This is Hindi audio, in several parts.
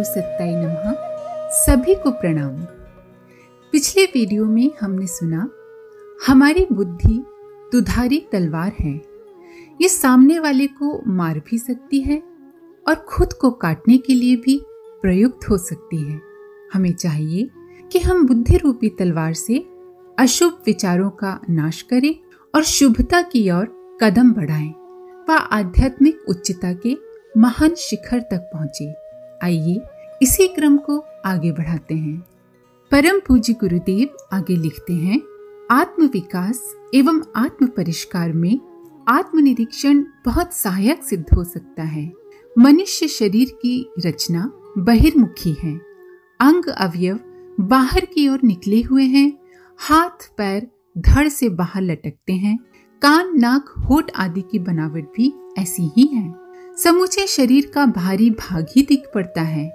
सत्ताई नमः। सभी को प्रणाम। पिछले वीडियो में हमने सुना हमारी बुद्धि दुधारी तलवार है। ये सामने वाले को मार भी सकती है और खुद को काटने के लिए भी प्रयुक्त हो सकती है। हमें चाहिए कि हम बुद्धि रूपी तलवार से अशुभ विचारों का नाश करें और शुभता की ओर कदम बढ़ाएं व आध्यात्मिक उच्चता के महान शिखर तक पहुंचे। आइए इसी क्रम को आगे बढ़ाते हैं। परम पूज्य गुरुदेव आगे लिखते हैं, आत्म विकास एवं आत्म परिष्कार में आत्मनिरीक्षण बहुत सहायक सिद्ध हो सकता है। मनुष्य शरीर की रचना बहिर्मुखी है। अंग अवयव बाहर की ओर निकले हुए हैं। हाथ पैर धड़ से बाहर लटकते हैं। कान नाक होठ आदि की बनावट भी ऐसी ही है। समूचे शरीर का भारी भाग ही दिख पड़ता है।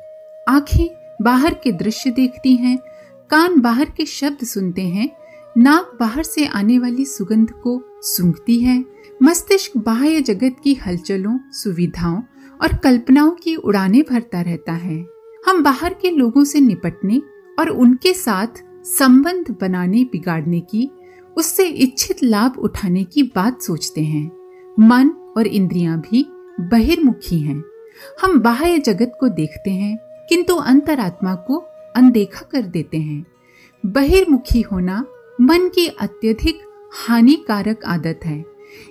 आंखें बाहर के दृश्य देखती हैं, कान बाहर के शब्द सुनते हैं, नाक बाहर से आने वाली सुगंध को सूंघती है, मस्तिष्क बाह्य जगत की हलचलों, सुविधाओं और कल्पनाओं की उड़ानें भरता रहता है। हम बाहर के लोगों से निपटने और उनके साथ संबंध बनाने बिगाड़ने की, उससे इच्छित लाभ उठाने की बात सोचते हैं। मन और इंद्रियां भी बहिर्मुखी हैं। हम बाह्य जगत को देखते हैं किंतु अंतरात्मा को अनदेखा कर देते हैं। बहिर्मुखी होना मन की अत्यधिक हानिकारक आदत है।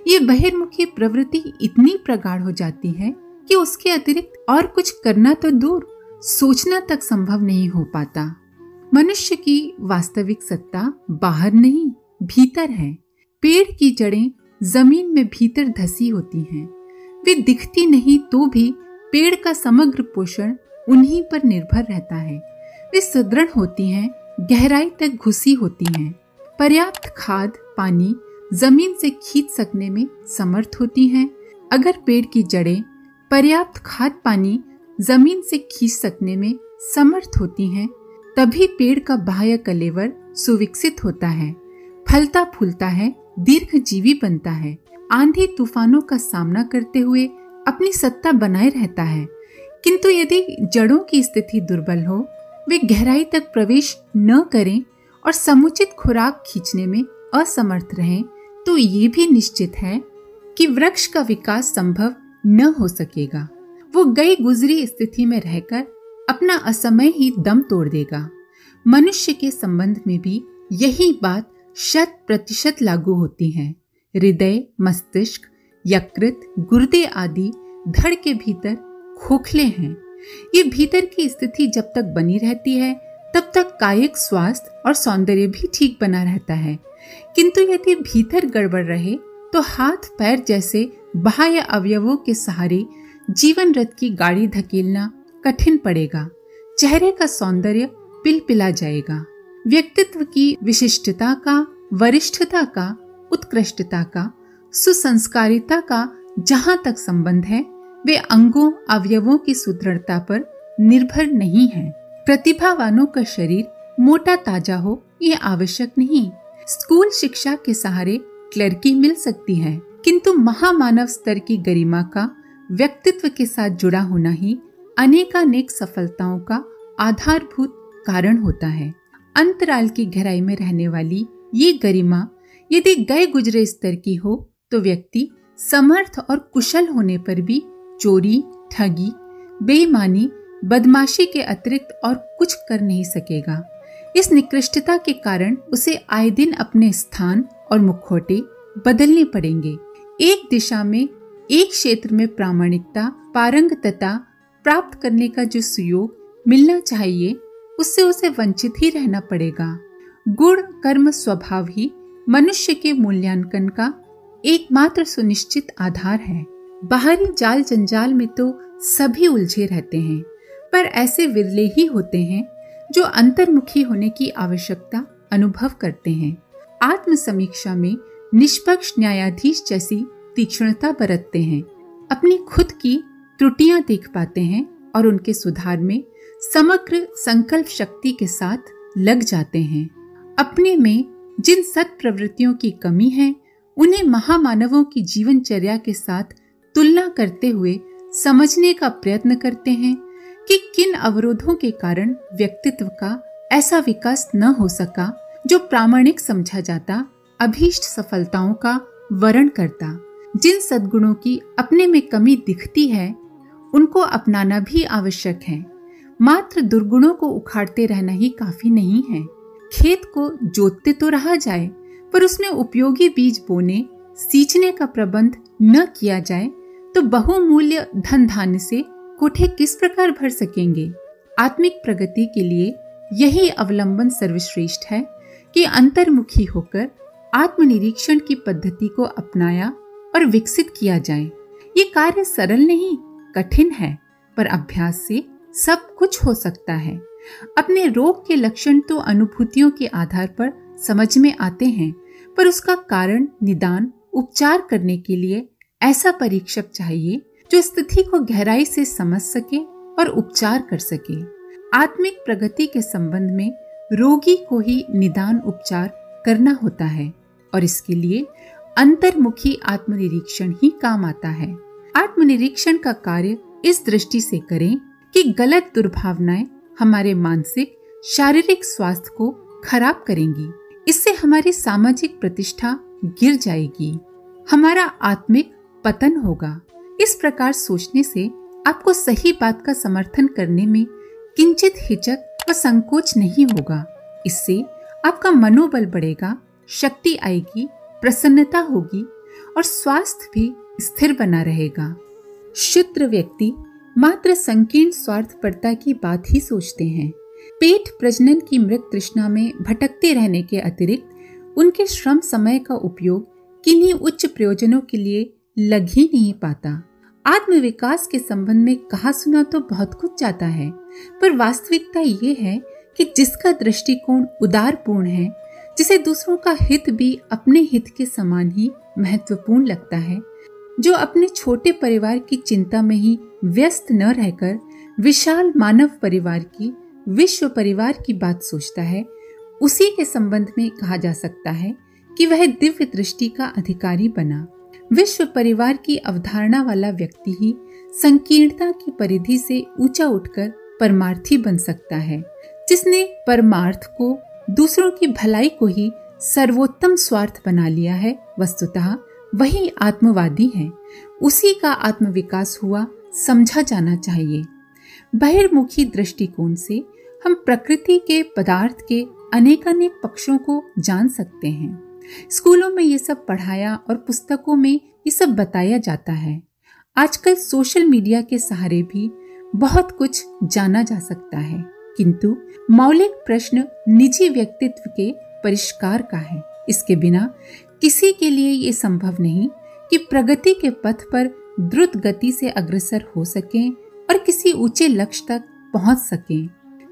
ये बहिर्मुखी प्रवृत्ति इतनी प्रगाढ़ हो जाती है कि उसके अतिरिक्त और कुछ करना तो दूर, सोचना तक संभव नहीं हो पाता। मनुष्य की वास्तविक सत्ता बाहर नहीं, भीतर है। पेड़ की जड़ें जमीन में भीतर धसी होती हैं। वे दिखती नहीं तो भी पेड़ का समग्र पोषण उन्हीं पर निर्भर रहता है। वे सुदृढ़ होती हैं, गहराई तक घुसी होती हैं। पर्याप्त खाद पानी जमीन से खींच सकने में समर्थ होती हैं। अगर पेड़ की जड़ें पर्याप्त खाद पानी जमीन से खींच सकने में समर्थ होती हैं, तभी पेड़ का बाह्य कलेवर सुविकसित होता है, फलता फूलता है, दीर्घजीवी बनता है, आंधी तूफानों का सामना करते हुए अपनी सत्ता बनाए रहता है। किंतु यदि जड़ों की स्थिति दुर्बल हो, वे गहराई तक प्रवेश न करें और समुचित खुराक खींचने में असमर्थ रहें, तो ये भी निश्चित है कि वृक्ष का विकास संभव न हो सकेगा। वो गई गुजरी स्थिति में रहकर अपना असमय ही दम तोड़ देगा। मनुष्य के संबंध में भी यही बात 100% लागू होती है। हृदय, मस्तिष्क, यकृत, गुर्दे आदि धड़ के भीतर खोखले हैं। ये भीतर की स्थिति जब तक बनी रहती है तब तक कायिक स्वास्थ्य और सौंदर्य भी ठीक बना रहता है। किंतु यदि भीतर गड़बड़ रहे तो हाथ पैर जैसे बाह्य अवयवों के सहारे जीवन रथ की गाड़ी धकेलना कठिन पड़ेगा। चेहरे का सौंदर्य पिलपिला जाएगा। व्यक्तित्व की विशिष्टता का, वरिष्ठता का, उत्कृष्टता का, सुसंस्कारिता का जहां तक संबंध है, वे अंगों अवयवों की सुदृढ़ता पर निर्भर नहीं है। प्रतिभावानों का शरीर मोटा ताजा हो ये आवश्यक नहीं। स्कूल शिक्षा के सहारे क्लर्की मिल सकती है, किंतु महामानव स्तर की गरिमा का व्यक्तित्व के साथ जुड़ा होना ही अनेकानेक सफलताओं का आधारभूत कारण होता है। अंतराल की गहराई में रहने वाली ये गरिमा यदि गए गुजरे स्तर की हो तो व्यक्ति समर्थ और कुशल होने पर भी चोरी, ठगी, बेईमानी, बदमाशी के अतिरिक्त और कुछ कर नहीं सकेगा। इस निकृष्टता के कारण उसे आए दिन अपने स्थान और मुखौटे बदलने पड़ेंगे। एक दिशा में, एक क्षेत्र में प्रामाणिकता, पारंगतता प्राप्त करने का जो सुयोग मिलना चाहिए, उससे उसे वंचित ही रहना पड़ेगा। गुण, कर्म, स्वभाव ही मनुष्य के मूल्यांकन का एकमात्र सुनिश्चित आधार है। बाहरी जाल जंजाल में तो सभी उलझे रहते हैं, पर ऐसे विरले ही होते हैं जो अंतर्मुखी होने की आवश्यकता अनुभव करते हैं। आत्म समीक्षा में निष्पक्ष न्यायाधीश जैसी तीक्ष्णता बरतते हैं, अपनी खुद की त्रुटियां देख पाते हैं और उनके सुधार में समग्र संकल्प शक्ति के साथ लग जाते हैं। अपने में जिन सत् प्रवृत्तियों की कमी है, उन्हें महामानवों की जीवनचर्या के साथ तुलना करते हुए समझने का प्रयत्न करते हैं। कि किन अवरोधों के कारण व्यक्तित्व का ऐसा विकास न हो सका जो प्रामाणिक समझा जाता, अभीष्ट सफलताओं का वर्ण करता। जिन सद्गुणों की अपने में कमी दिखती है उनको अपनाना भी आवश्यक है। मात्र दुर्गुणों को उखाड़ते रहना ही काफी नहीं है। खेत को जोतते तो रहा जाए, पर उसमें उपयोगी बीज बोने सींचने का प्रबंध न किया जाए तो बहुमूल्य धन धान्य से कोठे किस प्रकार भर सकेंगे। आत्मिक प्रगति के लिए यही अवलंबन सर्वश्रेष्ठ है कि अंतर्मुखी होकर आत्मनिरीक्षण की पद्धति को अपनाया और विकसित किया जाए। ये कार्य सरल नहीं, कठिन है, पर अभ्यास से सब कुछ हो सकता है। अपने रोग के लक्षण तो अनुभूतियों के आधार पर समझ में आते हैं, पर उसका कारण, निदान, उपचार करने के लिए ऐसा परीक्षक चाहिए जो स्थिति को गहराई से समझ सके और उपचार कर सके। आत्मिक प्रगति के संबंध में रोगी को ही निदान उपचार करना होता है और इसके लिए अंतर्मुखी आत्मनिरीक्षण ही काम आता है। आत्मनिरीक्षण का कार्य इस दृष्टि से करें कि गलत दुर्भावनाएं हमारे मानसिक, शारीरिक स्वास्थ्य को खराब करेंगी। इससे हमारी सामाजिक प्रतिष्ठा गिर जाएगी, हमारा आत्मिक पतन होगा। इस प्रकार सोचने से आपको सही बात का समर्थन करने में किंचित हिचक व संकोच नहीं होगा। इससे आपका मनोबल बढ़ेगा, शक्ति आएगी, प्रसन्नता होगी और स्वास्थ्य भी स्थिर बना रहेगा। शुद्र व्यक्ति मात्र संकीर्ण स्वार्थपरता की बात ही सोचते हैं। पेट प्रजनन की मृत तृष्णा में भटकते रहने के अतिरिक्त उनके श्रम समय का उपयोग किन्हीं उच्च प्रयोजनों के लिए लग ही नहीं पाता। आत्मविकास के संबंध में कहा सुना तो बहुत कुछ जाता है, पर वास्तविकता ये है कि जिसका दृष्टिकोण उदारपूर्ण है, जिसे दूसरों का हित भी अपने हित के समान ही महत्वपूर्ण लगता है, जो अपने छोटे परिवार की चिंता में ही व्यस्त न रहकर विशाल मानव परिवार की, विश्व परिवार की बात सोचता है, उसी के संबंध में कहा जा सकता है कि वह दिव्य दृष्टि का अधिकारी बना। विश्व परिवार की अवधारणा वाला व्यक्ति ही संकीर्णता की परिधि से ऊंचा उठकर परमार्थी बन सकता है। जिसने परमार्थ को, दूसरों की भलाई को ही सर्वोत्तम स्वार्थ बना लिया है, वस्तुतः वही आत्मवादी है। उसी का आत्मविकास हुआ समझा जाना चाहिए। बहिर्मुखी दृष्टिकोण से हम प्रकृति के, पदार्थ के अनेकानेक पक्षों को जान सकते हैं। स्कूलों में ये सब पढ़ाया और पुस्तकों में ये सब बताया जाता है। आजकल सोशल मीडिया के सहारे भी बहुत कुछ जाना जा सकता है, किंतु मौलिक प्रश्न निजी व्यक्तित्व के परिष्कार का है। इसके बिना किसी के लिए ये संभव नहीं कि प्रगति के पथ पर द्रुत गति से अग्रसर हो सकें और किसी ऊंचे लक्ष्य तक पहुंच सकें।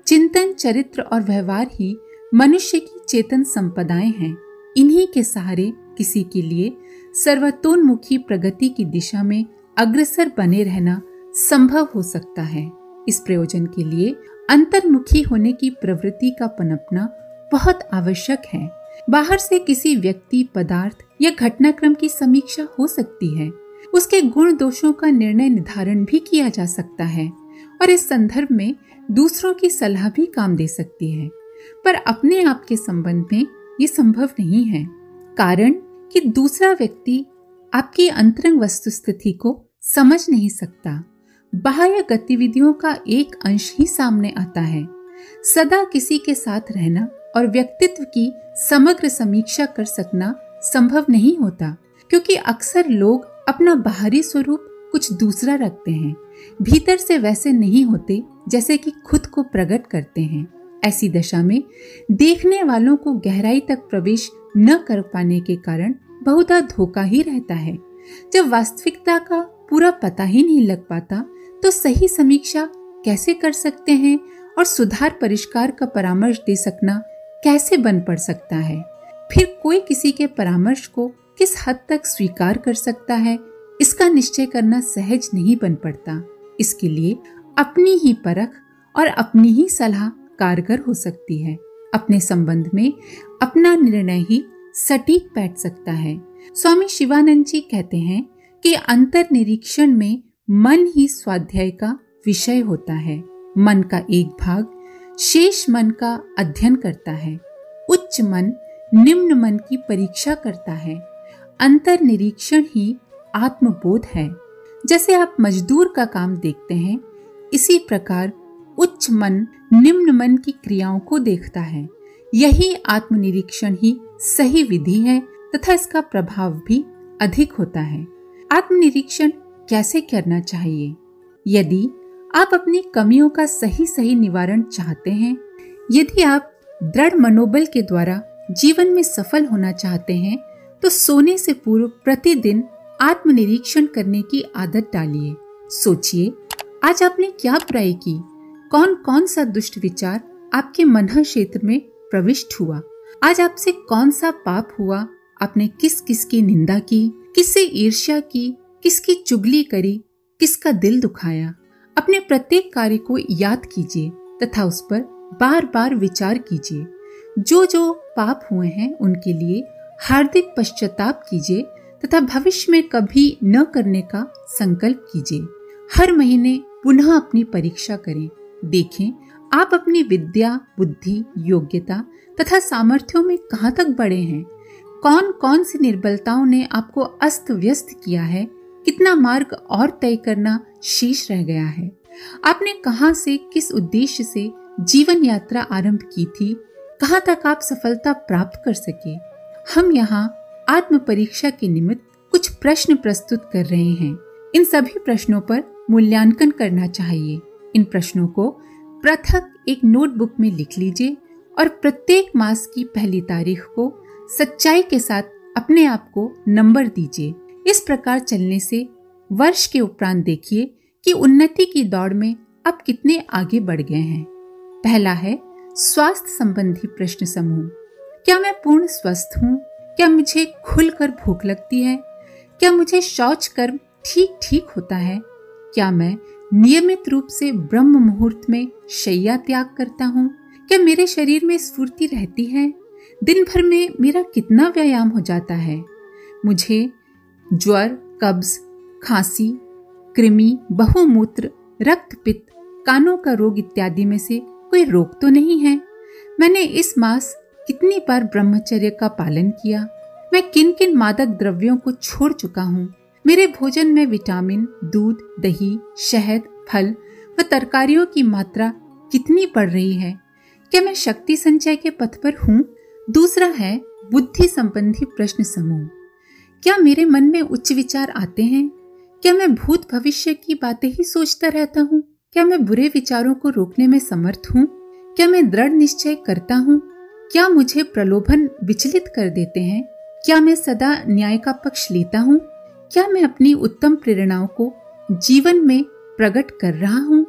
चिंतन, चरित्र और व्यवहार ही मनुष्य की चेतन संपदाएं हैं। इन्हीं के सहारे किसी के लिए सर्वतोन्मुखी प्रगति की दिशा में अग्रसर बने रहना संभव हो सकता है। इस प्रयोजन के लिए अंतर्मुखी होने की प्रवृत्ति का पनपना बहुत आवश्यक है। बाहर से किसी व्यक्ति, पदार्थ या घटनाक्रम की समीक्षा हो सकती है, उसके गुण दोषों का निर्णय निर्धारण भी किया जा सकता है और इस संदर्भ में दूसरों की सलाह भी काम दे सकती है, पर अपने आप के संबंध में ये संभव नहीं है। कारण कि दूसरा व्यक्ति आपकी अंतरंग वस्तुस्थिति को समझ नहीं सकता। बाह्य गतिविधियों का एक अंश ही सामने आता है। सदा किसी के साथ रहना और व्यक्तित्व की समग्र समीक्षा कर सकना संभव नहीं होता, क्योंकि अक्सर लोग अपना बाहरी स्वरूप कुछ दूसरा रखते हैं, भीतर से वैसे नहीं होते जैसे कि खुद को प्रकट करते हैं। ऐसी दशा में देखने वालों को गहराई तक प्रवेश न कर पाने के कारण बहुधा धोखा ही रहता है। जब वास्तविकता का पूरा पता ही नहीं लग पाता तो सही समीक्षा कैसे कर सकते हैं और सुधार परिष्कार का परामर्श दे सकना कैसे बन पड़ सकता है। फिर कोई किसी के परामर्श को किस हद तक स्वीकार कर सकता है, इसका निश्चय करना सहज नहीं बन पड़ता। इसके लिए अपनी ही परख और अपनी ही सलाह कारगर हो सकती है। अपने संबंध में अपना निर्णय ही सटीक बैठ सकता है। स्वामी शिवानंद जी कहते हैं कि अंतर निरीक्षण में मन ही स्वाध्याय का विषय होता है। मन का एक भाग शेष मन का अध्ययन करता है। उच्च मन निम्न मन की परीक्षा करता है। अंतर निरीक्षण ही आत्मबोध है। जैसे आप मजदूर का काम देखते हैं, इसी प्रकार उच्च मन निम्न मन की क्रियाओं को देखता है। यही आत्मनिरीक्षण ही सही विधि है तथा इसका प्रभाव भी अधिक होता है। आत्मनिरीक्षण कैसे करना चाहिए? यदि आप अपनी कमियों का सही निवारण चाहते हैं, यदि आप दृढ़ मनोबल के द्वारा जीवन में सफल होना चाहते हैं, तो सोने से पूर्व प्रतिदिन आत्मनिरीक्षण करने की आदत डालिए। सोचिए, आज आपने क्या बुराई की? कौन कौन सा दुष्ट विचार आपके मन क्षेत्र में प्रविष्ट हुआ? आज आपसे कौन सा पाप हुआ? आपने किस किस की निंदा की, किससे ईर्ष्या की, किसकी चुगली करी, किसका दिल दुखाया? अपने प्रत्येक कार्य को याद कीजिए तथा उस पर बार बार विचार कीजिए। जो जो पाप हुए हैं उनके लिए हार्दिक पश्चाताप कीजिए तथा भविष्य में कभी न करने का संकल्प कीजिए। हर महीने पुनः अपनी परीक्षा करें। देखें आप अपनी विद्या, बुद्धि, योग्यता तथा सामर्थ्यों में कहाँ तक बढ़े हैं। कौन कौन सी निर्बलताओं ने आपको अस्त व्यस्त किया है? कितना मार्ग और तय करना शेष रह गया है? आपने कहाँ से, किस उद्देश्य से जीवन यात्रा आरंभ की थी? कहाँ तक आप सफलता प्राप्त कर सके? हम यहाँ आत्म परीक्षा के निमित्त कुछ प्रश्न प्रस्तुत कर रहे हैं। इन सभी प्रश्नों पर मूल्यांकन करना चाहिए। इन प्रश्नों को पृथक एक नोटबुक में लिख लीजिए और प्रत्येक मास की पहली तारीख को सच्चाई के साथ अपने आप को नंबर दीजिए। इस प्रकार चलने से वर्ष के उपरांत देखिए कि उन्नति की दौड़ में आप कितने आगे बढ़ गए हैं। पहला है स्वास्थ्य संबंधी प्रश्न समूह। क्या मैं पूर्ण स्वस्थ हूँ? क्या मुझे खुलकर भूख लगती है? क्या मुझे शौच कर्म ठीक ठीक होता है? क्या मैं नियमित रूप से ब्रह्म मुहूर्त में शैया त्याग करता हूँ? क्या मेरे शरीर में स्फूर्ति रहती है? दिन भर में मेरा कितना व्यायाम हो जाता है? मुझे ज्वर, कब्ज, खांसी, कृमि, बहुमूत्र, रक्तपित्त, कानों का रोग इत्यादि में से कोई रोग तो नहीं है? मैंने इस मास कितनी बार ब्रह्मचर्य का पालन किया? मैं किन किन मादक द्रव्यों को छोड़ चुका हूँ? मेरे भोजन में विटामिन, दूध, दही, शहद, फल व तरकारियों की मात्रा कितनी बढ़ रही है? क्या मैं शक्ति संचय के पथ पर हूँ? दूसरा है बुद्धि संबंधी प्रश्न समूह। क्या मेरे मन में उच्च विचार आते हैं? क्या मैं भूत भविष्य की बातें ही सोचता रहता हूँ? क्या मैं बुरे विचारों को रोकने में समर्थ हूँ? क्या मैं दृढ़ निश्चय करता हूँ? क्या मुझे प्रलोभन विचलित कर देते हैं? क्या मैं सदा न्याय का पक्ष लेता हूँ? क्या मैं अपनी उत्तम प्रेरणाओं को जीवन में प्रकट कर रहा हूँ?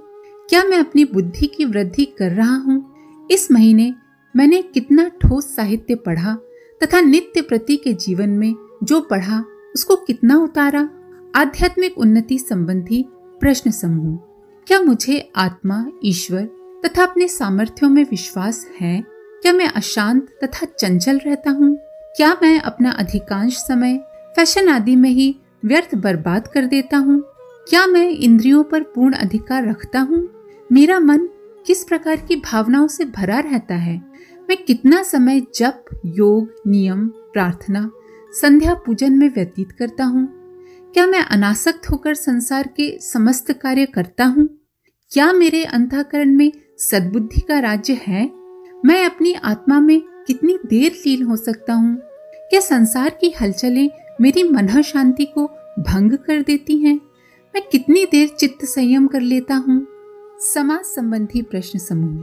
क्या मैं अपनी बुद्धि की वृद्धि कर रहा हूँ? इस महीने मैंने कितना ठोस साहित्य पढ़ा तथा नित्य प्रति के जीवन में जो पढ़ा उसको कितना उतारा? आध्यात्मिक उन्नति संबंधी प्रश्न समूह। क्या मुझे आत्मा, ईश्वर तथा अपने सामर्थ्यों में विश्वास है? क्या मैं अशांत तथा चंचल रहता हूँ? क्या मैं अपना अधिकांश समय फैशन आदि में ही व्यर्थ बर्बाद कर देता हूँ? क्या मैं इंद्रियों पर पूर्ण अधिकार रखता हूँ? मेरा मन किस प्रकार की भावनाओं से भरा रहता है? मैं कितना समय जप, योग, नियम, प्रार्थना, संध्या पूजन में व्यतीत करता हूँ? क्या मैं अनासक्त होकर संसार के समस्त कार्य करता हूँ? क्या मेरे अंतःकरण में सद्बुद्धि का राज्य है? मैं अपनी आत्मा में कितनी देर लीन हो सकता हूँ? क्या संसार की हलचलें मेरी मन शांति को भंग कर देती हैं? मैं कितनी देर चित्त संयम कर लेता हूँ? समाज संबंधी प्रश्न समूह।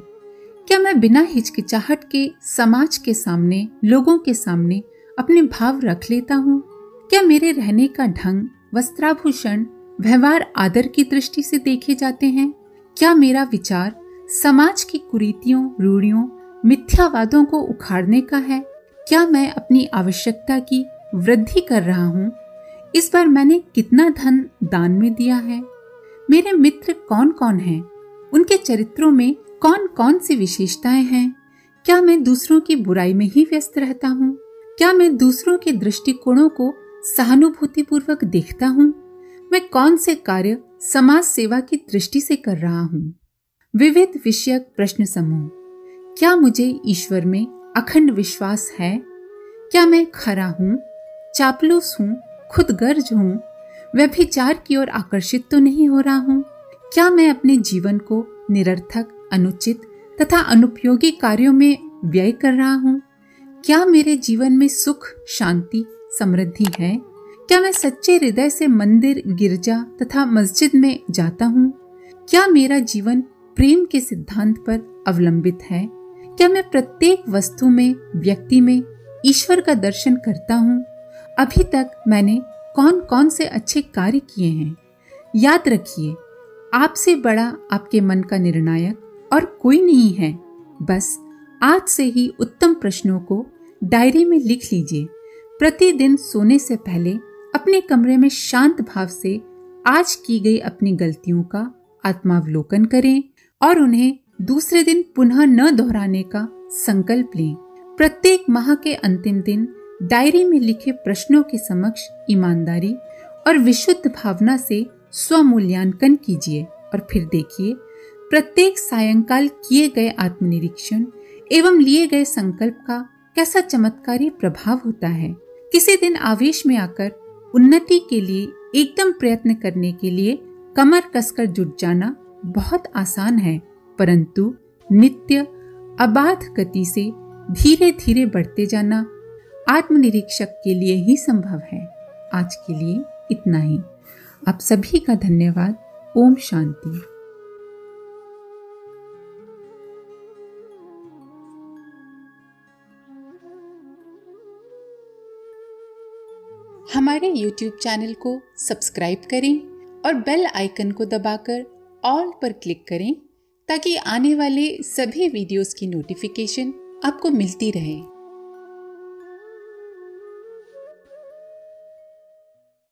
क्या मैं बिना हिचकिचाहट के समाज के सामने, लोगों के सामने अपने भाव रख लेता हूँ? क्या मेरे रहने का ढंग, वस्त्राभूषण, व्यवहार आदर की दृष्टि से देखे जाते हैं? क्या मेरा विचार समाज की कुरीतियों, रूढ़ियों, मिथ्यावादों को उखाड़ने का है? क्या मैं अपनी आवश्यकता की वृद्धि कर रहा हूँ? इस बार मैंने कितना धन दान में दिया है? मेरे मित्र कौन कौन हैं? उनके चरित्रों में कौन कौन सी विशेषताएं हैं? क्या मैं दूसरों की बुराई में ही व्यस्त रहता हूँ? क्या मैं दूसरों के दृष्टिकोणों को सहानुभूतिपूर्वक देखता हूँ? मैं कौन से कार्य समाज सेवा की दृष्टि से कर रहा हूँ? विविध विषयक प्रश्न समूह। क्या मुझे ईश्वर में अखंड विश्वास है? क्या मैं खरा हूँ, चापलूस हूँ, खुदगर्ज हूँ, व्यभिचार की ओर आकर्षित तो नहीं हो रहा हूँ? क्या मैं अपने जीवन को निरर्थक, अनुचित तथा अनुपयोगी कार्यों में व्यय कर रहा हूँ? क्या मेरे जीवन में सुख, शांति, समृद्धि है? क्या मैं सच्चे हृदय से मंदिर, गिरजा तथा मस्जिद में जाता हूँ? क्या मेरा जीवन प्रेम के सिद्धांत पर अवलंबित है? क्या मैं प्रत्येक वस्तु में, व्यक्ति में ईश्वर का दर्शन करता हूँ? अभी तक मैंने कौन कौन से अच्छे कार्य किए हैं? याद रखिए, आपसे बड़ा आपके मन का निर्णायक और कोई नहीं है। बस आज से ही उत्तम प्रश्नों को डायरी में लिख लीजिए। प्रतिदिन सोने से पहले अपने कमरे में शांत भाव से आज की गई अपनी गलतियों का आत्मावलोकन करें और उन्हें दूसरे दिन पुनः न दोहराने का संकल्प लें। प्रत्येक माह के अंतिम दिन डायरी में लिखे प्रश्नों के समक्ष ईमानदारी और विशुद्ध भावना से स्वमूल्यांकन कीजिए और फिर देखिए प्रत्येक सायंकाल किए गए आत्मनिरीक्षण एवं लिए गए संकल्प का कैसा चमत्कारी प्रभाव होता है। किसी दिन आवेश में आकर उन्नति के लिए एकदम प्रयत्न करने के लिए कमर कसकर जुट जाना बहुत आसान है, परंतु नित्य अबाध गति से धीरे धीरे बढ़ते जाना आत्मनिरीक्षक के लिए ही संभव है। आज के लिए इतना ही। आप सभी का धन्यवाद। ओम शांति। हमारे YouTube चैनल को सब्सक्राइब करें और बेल आइकन को दबाकर ऑल पर क्लिक करें ताकि आने वाले सभी वीडियोस की नोटिफिकेशन आपको मिलती रहे।